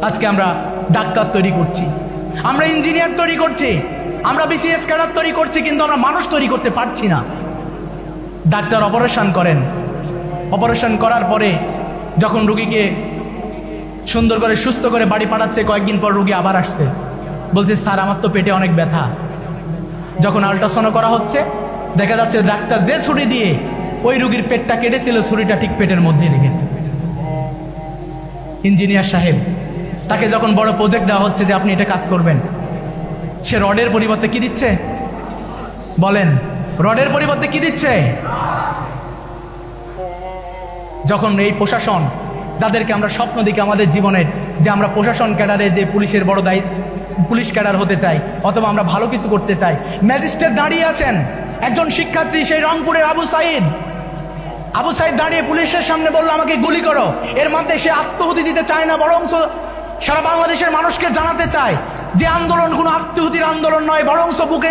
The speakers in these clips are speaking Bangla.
আজকে আমরা ডাক্তার তৈরি করছি, আমরা ইঞ্জিনিয়ার তৈরি করছি, আমরা বিসিএস ক্যাডার তৈরি করছি, কিন্তু আমরা মানুষ তৈরি করতে পারছি না। ডাক্তার অপারেশন করেন, অপারেশন করার পরে যখন রুগীকে সুন্দর করে সুস্থ করে বাড়ি পাঠাচ্ছে, কয়েকদিন পর রুগী আবার আসছে, বলছে স্যার আমার তো পেটে অনেক ব্যথা। যখন আল্ট্রাসাউন্ড করা হচ্ছে দেখা যাচ্ছে ডাক্তার যে ছুরি দিয়ে ওই রুগীর পেটটা কেটেছিল ছুরিটা ঠিক পেটের মধ্যে রেখেছে। ইঞ্জিনিয়ার সাহেব, তাকে যখন বড় প্রজেক্ট দেওয়া হচ্ছে যে আপনি এটা কাজ করবেন, সে রডের পরিবর্তে কি দিচ্ছে বলেন? রডের পরিবর্তে কি দিচ্ছে? যখন এই প্রশাসন, যাদেরকে আমরা স্বপ্ন দেখি আমাদের জীবনের, যে আমরা প্রশাসন ক্যাডারে, যে পুলিশের বড় দায়িত্ব, পুলিশ ক্যাডার হতে চাই অথবা আমরা ভালো কিছু করতে চাই, ম্যাজিস্ট্রেট দাঁড়িয়ে আছেন, একজন শিক্ষার্থী সেই রংপুরের আবু সাইদ দাঁড়িয়ে পুলিশের সামনে বললো আমাকে গুলি করো। এর মধ্যে সে আত্মহুতি দিতে চায় না, বরং সারা বাংলাদেশের মানুষকে জানাতে চায় যে আন্দোলন কোনো আত্মহুতির আন্দোলন নয়, বরং বুকে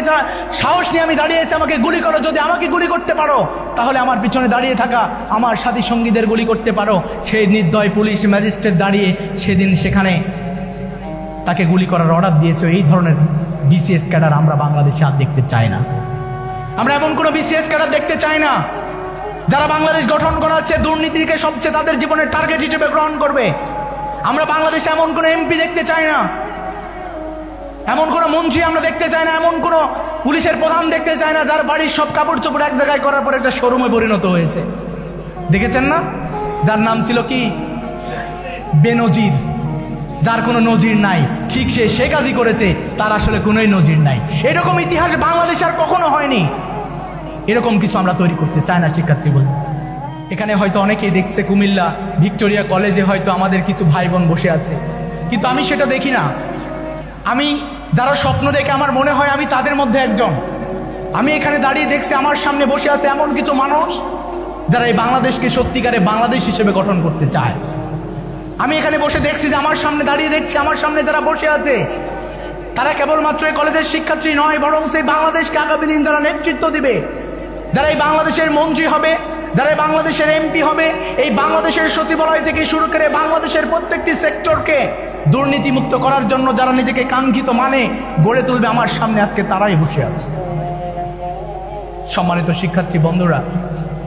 সাহস নিয়ে আমি দাঁড়িয়েছি, আমাকে গুলি করো। যদি আমাকে গুলি করতে পারো তাহলে আমার পিছনে দাঁড়িয়ে থাকা আমার সাথী সঙ্গীদের গুলি করতে পারো। সেই নির্দয় পুলিশ ম্যাজিস্ট্রেট দাঁড়িয়ে সেদিন সেখানে তাকে গুলি করার অর্ডার দিয়েছে। এই ধরনের বিসিএস ক্যাডার আমরা বাংলাদেশে আর দেখতে চাই না। আমরা এমন কোনো বিসিএস ক্যাডার দেখতে চাই না যারা বাংলাদেশ গঠন করাচ্ছে দুর্নীতিকে সবচেয়ে তাদের জীবনের টার্গেট হিসেবে গ্রহণ করবে। আমরা বাংলাদেশে এমন কোনো এমপি দেখতে চাই না, এমন কোনো মন্ত্রী আমরা দেখতে চাই না, এমন কোনো পুলিশের প্রধান দেখতে চাই না যার বাড়ির সব কাপড় চোপড় এক জায়গায় করার পর একটা শোরুমে পরিণত হয়েছে। দেখেছেন না? যার নাম ছিল কি? বেনজির, যার কোনো নজির নাই। ঠিক সে শেখ হাসিনা করেছে, তার আসলে কোনোই নজির নাই। এরকম ইতিহাস বাংলাদেশে আর কখনো হয়নি। এরকম কিছু আমরা তৈরি করতে চাই না শিক্ষার্থী বলে। এখানে হয়তো অনেকেই দেখছে কুমিল্লা ভিক্টোরিয়া কলেজে হয়তো আমাদের কিছু ভাই বোন বসে আছে, কিন্তু আমি সেটা দেখি না। আমি যারা স্বপ্ন দেখে আমার মনে হয় আমি তাদের মধ্যে একজন। আমি এখানে দাঁড়িয়ে দেখছি আমার সামনে বসে আছে এমন কিছু মানুষ যারা এই বাংলাদেশকে সত্যিকারে বাংলাদেশ হিসেবে গঠন করতে চায়। আমি এখানে বসে দেখছি যে আমার সামনে দাঁড়িয়ে দেখছি, আমার সামনে যারা বসে আছে তারা কেবলমাত্র এই কলেজের শিক্ষার্থী নয়, বরং সেই বাংলাদেশকে আগামী দিন তারা নেতৃত্ব দিবে। যারা এই বাংলাদেশের মন্ত্রী হবে, যারা এই বাংলাদেশের এমপি হবে, এই বাংলাদেশের সচিবালয় থেকে শুরু করে বাংলাদেশের প্রত্যেকটি সেক্টরকে দুর্নীতিমুক্ত করার জন্য যারা নিজেকে কাঙ্ক্ষিত মানে গড়ে তুলবে, আমার সামনে আজকে তারাই বসে আছে। সম্মানিত শিক্ষার্থী বন্ধুরা,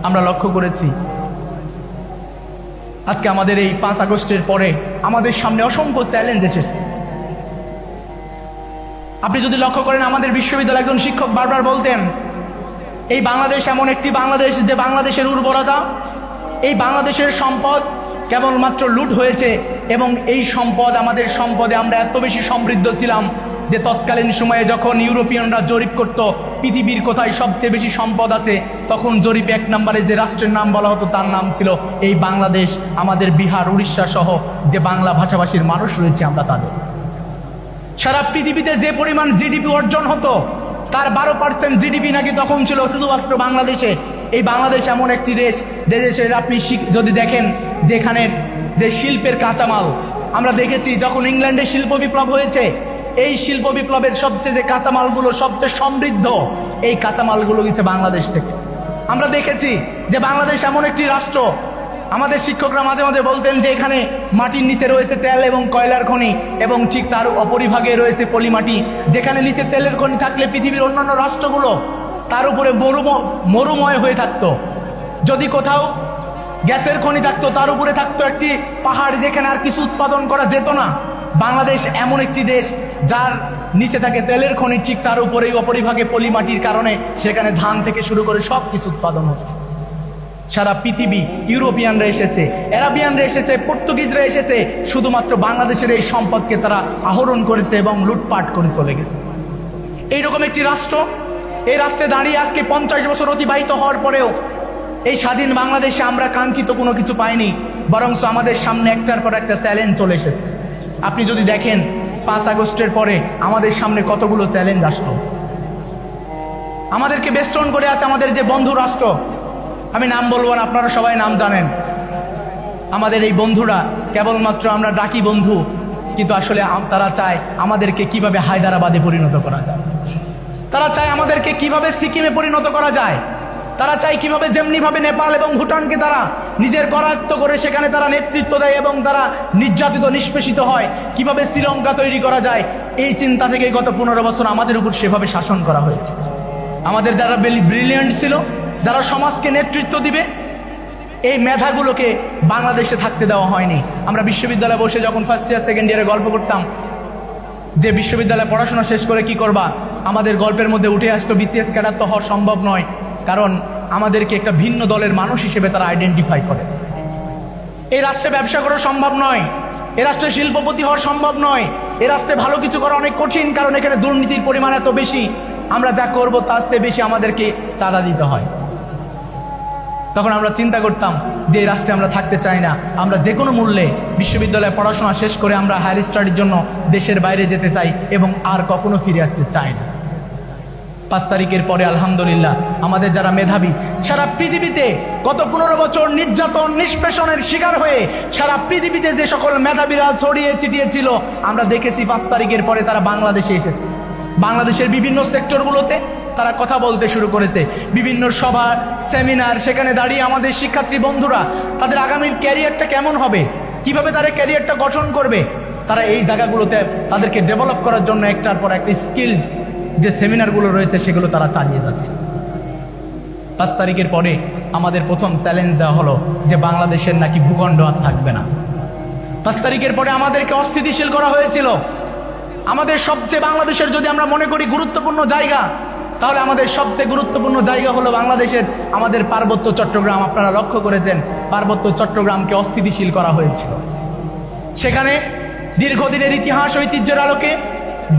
আমরা লক্ষ্য করেছি আজকে আমাদের এই 5 আগস্টের পরে আমাদের সামনে অসংখ্য চ্যালেঞ্জ এসেছে। আপনি যদি লক্ষ্য করেন, আমাদের বিশ্ববিদ্যালয়ে একজন শিক্ষক বারবার বলতেন এই বাংলাদেশ এমন একটি বাংলাদেশ যে বাংলাদেশের উর্বরতা, এই বাংলাদেশের সম্পদ কেবলমাত্র লুট হয়েছে, এবং এই সম্পদ, আমাদের সম্পদে আমরা এত বেশি সমৃদ্ধ ছিলাম যে তৎকালীন সময়ে যখন ইউরোপিয়ানরা জরিপ করত পৃথিবীর কোথায় সবচেয়ে বেশি সম্পদ আছে, তখন জরিপে 1 নম্বরে যে রাষ্ট্রের নাম বলা হতো তার নাম ছিল এই বাংলাদেশ। আমাদের বিহার, উড়িষ্যা সহ যে বাংলা ভাষাভাষীর মানুষ রয়েছে আমরা তাদের। সারা পৃথিবীতে যে পরিমাণ জিডিপি অর্জন হতো তার 12% জিডিপি নাকি তখন ছিল শুধুমাত্র বাংলাদেশে। এই বাংলাদেশ এমন একটি দেশ, যে দেশের আপনি যদি দেখেন যেখানে যে শিল্পের কাঁচামাল, আমরা দেখেছি যখন ইংল্যান্ডে শিল্প বিপ্লব হয়েছে, এই শিল্প বিপ্লবের সবচেয়ে যে কাঁচামালগুলো সবচেয়ে সমৃদ্ধ, এই কাঁচামালগুলো গেছে বাংলাদেশ থেকে। আমরা দেখেছি যে বাংলাদেশ এমন একটি রাষ্ট্র, আমাদের শিক্ষকরা মাঝে মাঝে বলতেন যে এখানে মাটির নিচে রয়েছে তেল এবং কয়লার খনি, এবং ঠিক তার অপরিভাগে রয়েছে পলিমাটি। যেখানে নিচে তেলের খনি থাকলে পৃথিবীর অন্যান্য রাষ্ট্রগুলো তার উপরে মরুময় হয়ে থাকতো। যদি কোথাও গ্যাসের খনি থাকতো তার উপরে থাকতো একটি পাহাড়, যেখানে আর কিছু উৎপাদন করা যেত না। বাংলাদেশ এমন একটি দেশ যার নিচে থাকে তেলের খনি, ঠিক তার উপরেই অপরিভাগে পলিমাটির কারণে সেখানে ধান থেকে শুরু করে সব কিছু উৎপাদন হচ্ছে। সারা পৃথিবী, ইউরোপিয়ানরা এসেছে, আরাবিয়ানরা এসেছে, পর্তুগিজরা এসেছে, শুধুমাত্র বাংলাদেশের এই সম্পদকে তারা আহরণ করেছে এবং লুটপাট করে চলে গেছে। এইরকম একটি রাষ্ট্র, এই রাষ্ট্রে দাঁড়িয়ে আজকে 50 বছর অতিবাহিত হওয়ার পরেও এই স্বাধীন বাংলাদেশে আমরা কাঙ্ক্ষিত কোনো কিছু পাইনি, বরং আমাদের সামনে একটার পর একটা চ্যালেঞ্জ চলে এসেছে। আপনি যদি দেখেন 5 আগস্টের পরে আমাদের সামনে কতগুলো চ্যালেঞ্জ আসলো। আমাদেরকে বেষ্টন করে আছে আমাদের যে বন্ধু রাষ্ট্র, আমি নাম বলবো না, আপনারা সবাই নাম জানেন। আমাদের এই বন্ধুরা কেবলমাত্র আমরা ডাকি বন্ধু, কিন্তু আসলে তারা চায় আমাদেরকে কিভাবে হায়দ্রাবাদে পরিণত করা যায়, তারা চায় আমাদেরকে কিভাবে সিকিমে পরিণত করা যায়। তারা চায় কিভাবে যেমনিভাবে নেপাল এবং ভুটানকে তারা নিজের করায়ত্ত করে সেখানে তারা নেতৃত্ব দেয় এবং তারা নির্যাতিত নিষ্পেষিত হয়, কিভাবে শ্রীলঙ্কা তৈরি করা যায়, এই চিন্তা থেকে গত 15 বছর আমাদের উপর সেভাবে শাসন করা হয়েছে। আমাদের যারা ব্রিলিয়ান্ট ছিল, যারা সমাজকে নেতৃত্ব দিবে, এই মেধাগুলোকে বাংলাদেশে থাকতে দেওয়া হয়নি। আমরা বিশ্ববিদ্যালয়ে বসে যখন ফার্স্ট ইয়ার সেকেন্ড ইয়ারে গল্প করতাম যে বিশ্ববিদ্যালয়ে পড়াশোনা শেষ করে কি করবা, আমাদের গল্পের মধ্যে উঠে আসতো বিসিএস ক্যাডার তো হওয়া সম্ভব নয়, কারণ আমাদেরকে একটা ভিন্ন দলের মানুষ হিসেবে তারা আইডেন্টিফাই করে। এই রাষ্ট্রে ব্যবসা করা সম্ভব নয়, এ রাষ্ট্রে শিল্পপতি হওয়া সম্ভব নয়, এ রাষ্ট্রে ভালো কিছু করা অনেক কঠিন, কারণ এখানে দুর্নীতির পরিমাণ এত বেশি, আমরা যা করবো তার চেয়ে বেশি আমাদেরকে চাঁদা দিতে হয়। তখন আমরা চিন্তা করতাম যে এই রাষ্ট্রে আমরা থাকতে চাই না, আমরা যে কোনো মূল্যে বিশ্ববিদ্যালয়ে পড়াশোনা শেষ করে আমরা হায়ার স্টাডির জন্য দেশের বাইরে যেতে চাই এবং আর কখনো ফিরে আসতে চাই না। 5 তারিখের পরে আলহামদুলিল্লাহ আমাদের যারা মেধাবী, সারা পৃথিবীতে গত 15 বছর নির্যাতন নিষ্পেষণের শিকার হয়ে সারা পৃথিবীতে যে সকল মেধাবীরা ছড়িয়ে ছিটিয়ে ছিল, আমরা দেখেছি 5 তারিখের পরে তারা বাংলাদেশে এসেছে। বাংলাদেশের বিভিন্ন সেক্টরগুলোতে তারা কথা বলতে শুরু করেছে, বিভিন্ন সভা সেমিনার, সেখানে দাঁড়িয়ে আমাদের শিক্ষার্থী বন্ধুরা তাদের আগামীর ক্যারিয়ারটা কেমন হবে, কিভাবে তারা ক্যারিয়ারটা গঠন করবে, তারা এই জায়গাগুলোতে তাদেরকে ডেভেলপ করার জন্য একটার পর একটা স্কিলড যে সেমিনারগুলো রয়েছে সেগুলো তারা চালিয়ে যাচ্ছে। 5 তারিখের পরে আমাদের প্রথম চ্যালেঞ্জ দেওয়া হলো যে বাংলাদেশের নাকি ভূখণ্ড আর থাকবে না। 5 তারিখের পরে আমাদেরকে অস্থিতিশীল করা হয়েছিল। আমাদের সবচেয়ে বাংলাদেশের যদি আমরা মনে করি গুরুত্বপূর্ণ জায়গা, তাহলে আমাদের সবচেয়ে গুরুত্বপূর্ণ জায়গা হলো বাংলাদেশের আমাদের পার্বত্য চট্টগ্রাম। আপনারা লক্ষ্য করেছেন পার্বত্য চট্টগ্রামকে অস্থিতিশীল করা হয়েছিল। সেখানে দীর্ঘদিনের ইতিহাস ঐতিহ্যের আলোকে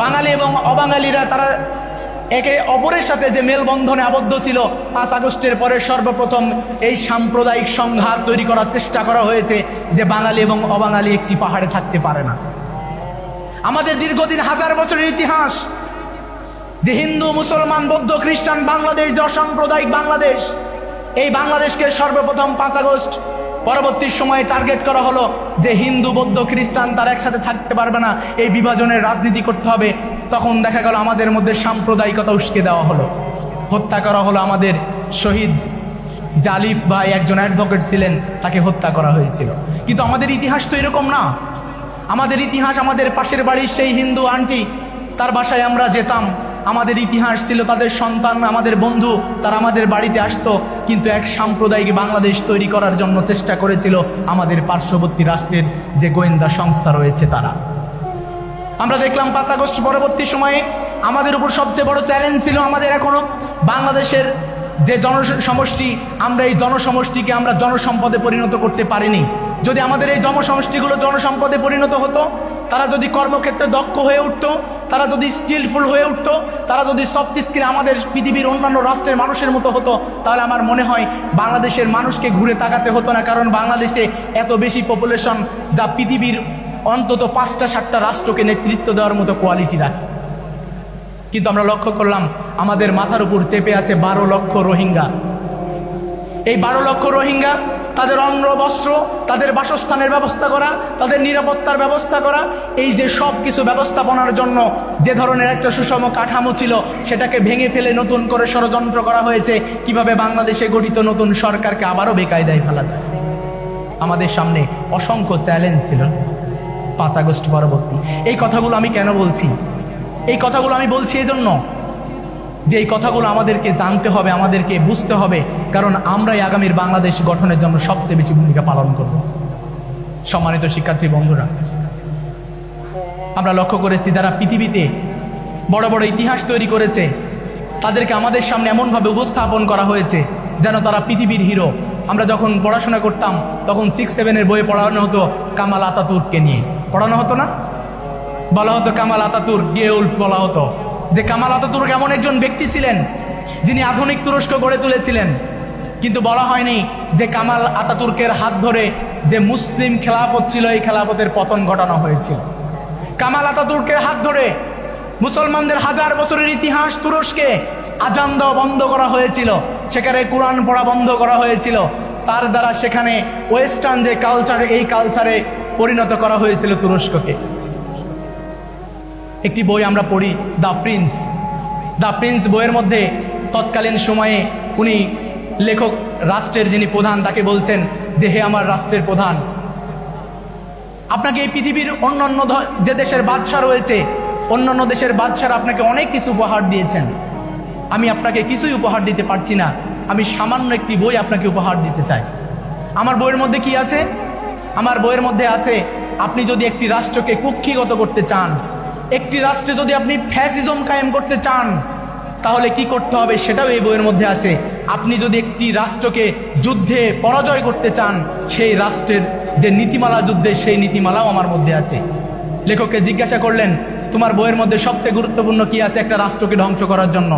বাঙালি এবং অবাঙালিরা তারা একে অপরের সাথে যে মেলবন্ধনে আবদ্ধ ছিল, 5 আগস্টের পরে সর্বপ্রথম এই সাম্প্রদায়িক সংঘাত তৈরি করার চেষ্টা করা হয়েছে যে বাঙালি এবং অবাঙালি একটি পাহাড়ে থাকতে পারে না। আমাদের দীর্ঘদিন হাজার বছরের ইতিহাস যে হিন্দু মুসলমান বৌদ্ধ খ্রিস্টান বাংলাদেশ, যে অসাম্প্রদায়িক বাংলাদেশ, এই বাংলাদেশকে সর্বপ্রথম 5 আগস্ট পরবর্তী সময়ে টার্গেট করা হলো যে হিন্দু বৌদ্ধ খ্রিস্টান তারা একসাথে থাকতে পারবে না, এই বিভাজনের রাজনীতি করতে হবে। তখন দেখা গেল আমাদের মধ্যে সাম্প্রদায়িকতা উস্কে দেওয়া হলো, হত্যা করা হলো। আমাদের শহীদ জালিফ ভাই একজন অ্যাডভোকেট ছিলেন, তাকে হত্যা করা হয়েছিল। কিন্তু আমাদের ইতিহাস তো এরকম না। আমাদের ইতিহাস আমাদের পাশের বাড়ির সেই হিন্দু আন্টি, তার বাসায় আমরা যেতাম, আমাদের ইতিহাস ছিল তাদের সন্তান আমাদের বন্ধু, তারা আমাদের বাড়িতে আসতো, কিন্তু এক সাম্প্রদায়িক বাংলাদেশ তৈরি করার জন্য চেষ্টা করেছিল আমাদের পার্শ্ববর্তী রাষ্ট্রের যে গোয়েন্দা সংস্থা রয়েছে তারা। আমরা দেখলাম 5 আগস্ট পরবর্তী সময়ে আমাদের উপর সবচেয়ে বড় চ্যালেঞ্জ ছিল আমাদের এখনো বাংলাদেশের যে জনসমষ্টি, আমরা এই জনসমষ্টিকে আমরা জনসম্পদে পরিণত করতে পারিনি। যদি আমাদের এই জনসমষ্টিগুলো জনসম্পদে পরিণত হতো, তারা যদি কর্মক্ষেত্রে দক্ষ হয়ে উঠতো, তারা যদি স্কিলফুল হয়ে উঠতো, তারা যদি সফট স্কিল আমাদের পৃথিবীর অন্যান্য রাষ্ট্রের মানুষের মতো হতো, তাহলে আমার মনে হয় বাংলাদেশের মানুষকে ঘুরে তাকাতে হতো না। কারণ বাংলাদেশে এত বেশি পপুলেশন, যা পৃথিবীর অন্তত 5টা-7টা রাষ্ট্রকে নেতৃত্ব দেওয়ার মতো কোয়ালিটি রাখে। কিন্তু আমরা লক্ষ্য করলাম আমাদের মাথার উপর চেপে আছে 12 লক্ষ রোহিঙ্গা। এই 12 লক্ষ রোহিঙ্গা, তাদের অন্ন বস্ত্র, তাদের বাসস্থানের ব্যবস্থা করা, তাদের নিরাপত্তার ব্যবস্থা করা, এই যে সব কিছু ব্যবস্থাপনার জন্য যে ধরনের একটা সুষম কাঠামো ছিল, সেটাকে ভেঙে ফেলে নতুন করে ষড়যন্ত্র করা হয়েছে কিভাবে বাংলাদেশে গঠিত নতুন সরকারকে আবারও বেকায়দায় ফেলা যায়। আমাদের সামনে অসংখ্য চ্যালেঞ্জ ছিল 5 আগস্ট পরবর্তী। এই কথাগুলো আমি কেন বলছি? এই কথাগুলো আমি বলছি এই জন্য যে এই কথাগুলো আমাদেরকে জানতে হবে, আমাদেরকে বুঝতে হবে, কারণ আমরাই আগামীর বাংলাদেশ গঠনের জন্য সবচেয়ে বেশি ভূমিকা পালন করব। সম্মানিত শিক্ষার্থী বন্ধুরা, আমরা লক্ষ্য করেছি যারা পৃথিবীতে বড় বড় ইতিহাস তৈরি করেছে, তাদেরকে আমাদের সামনে এমনভাবে উপস্থাপন করা হয়েছে যেন তারা পৃথিবীর হিরো। আমরা যখন পড়াশোনা করতাম তখন 6-7-এর বইয়ে পড়ানো হতো কামাল আতাতুর্ককে নিয়ে, পড়ানো হতো না? বলা হতো কামাল আতাতুর্ক, গেউলফ বলা হতো যে কামাল আতাতুর্ক এমন একজন ব্যক্তি ছিলেন যিনি আধুনিক তুরস্ক গড়ে তুলেছিলেন। কিন্তু বলা হয়নি যে কামাল আতাতুর্কের হাত ধরে যে মুসলিম খেলাফত ছিল, এই খেলাফতের পতন ঘটানো হয়েছিল। কামাল আতাতুর্কের হাত ধরে মুসলমানদের 1000 বছরের ইতিহাস তুরস্কে আজান দেওয়া বন্ধ করা হয়েছিল, সেখানে কোরআন পড়া বন্ধ করা হয়েছিল। তার দ্বারা সেখানে ওয়েস্টার্ন যে কালচার, এই কালচারে পরিণত করা হয়েছিল তুরস্ককে। একটি বই আমরা পড়ি, দ্য প্রিন্স বইয়ের মধ্যে তৎকালীন সময়ে উনি লেখক রাষ্ট্রের যিনি প্রধান তাকে বলছেন যে হে আমার রাষ্ট্রের প্রধান, আপনাকে এই পৃথিবীর অন্যান্য যে দেশের বাদশা রয়েছে, অন্যান্য দেশের বাদশারা আপনাকে অনেক কিছু উপহার দিয়েছেন, আমি আপনাকে কিছুই উপহার দিতে পারছি না, আমি সামান্য একটি বই আপনাকে উপহার দিতে চাই। আমার বইয়ের মধ্যে কি আছে? আমার বইয়ের মধ্যে আছে আপনি যদি একটি রাষ্ট্রকে কুক্ষিগত করতে চান, একটি রাষ্ট্রে যদি আপনি ফ্যাসিজম কায়েম করতে চান, তাহলে কি করতে হবে সেটাও এই বইয়ের মধ্যে আছে। আপনি যদি একটি রাষ্ট্রকে যুদ্ধে পরাজয় করতে চান, সেই রাষ্ট্রের যে নীতিমালা যুদ্ধে, সেই নীতিমালাও আমার মধ্যে আছে। লেখককে জিজ্ঞাসা করলেন তোমার বইয়ের মধ্যে সবচেয়ে গুরুত্বপূর্ণ কি আছে একটা রাষ্ট্রকে ধ্বংস করার জন্য?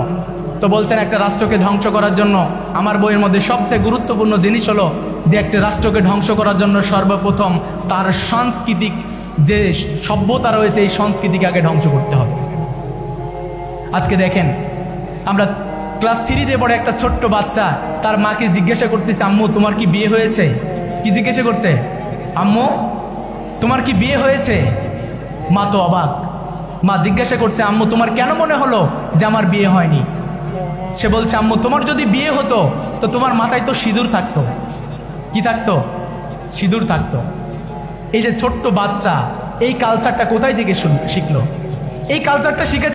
তো বলছেন একটা রাষ্ট্রকে ধ্বংস করার জন্য আমার বইয়ের মধ্যে সবচেয়ে গুরুত্বপূর্ণ জিনিস হলো যে একটা রাষ্ট্রকে ধ্বংস করার জন্য সর্বপ্রথম তার সাংস্কৃতিক যে সভ্যতা রয়েছে, এই সংস্কৃতিকে আগে ধ্বংস করতে হবে। আজকে দেখেন আমরা ক্লাস 3-তে পড়ে একটা ছোট্ট বাচ্চা তার মাকে জিজ্ঞাসা করতেছে আম্মু তোমার কি বিয়ে হয়েছে? কি জিজ্ঞাসা করছে? আম্মু তোমার কি বিয়ে হয়েছে? মা তো অবাক। মা জিজ্ঞাসা করছে আম্মু তোমার কেন মনে হলো যে আমার বিয়ে হয়নি? সে বলছে আম্মু তোমার যদি বিয়ে হতো তো তোমার মাথায় তো সিঁদুর থাকতো। কি থাকতো? সিঁদুর থাকতো। এই যে ছোট্ট বাচ্চা এই কালচারটা কোথায় থেকে শিখলো? এই কালচারটা শিখে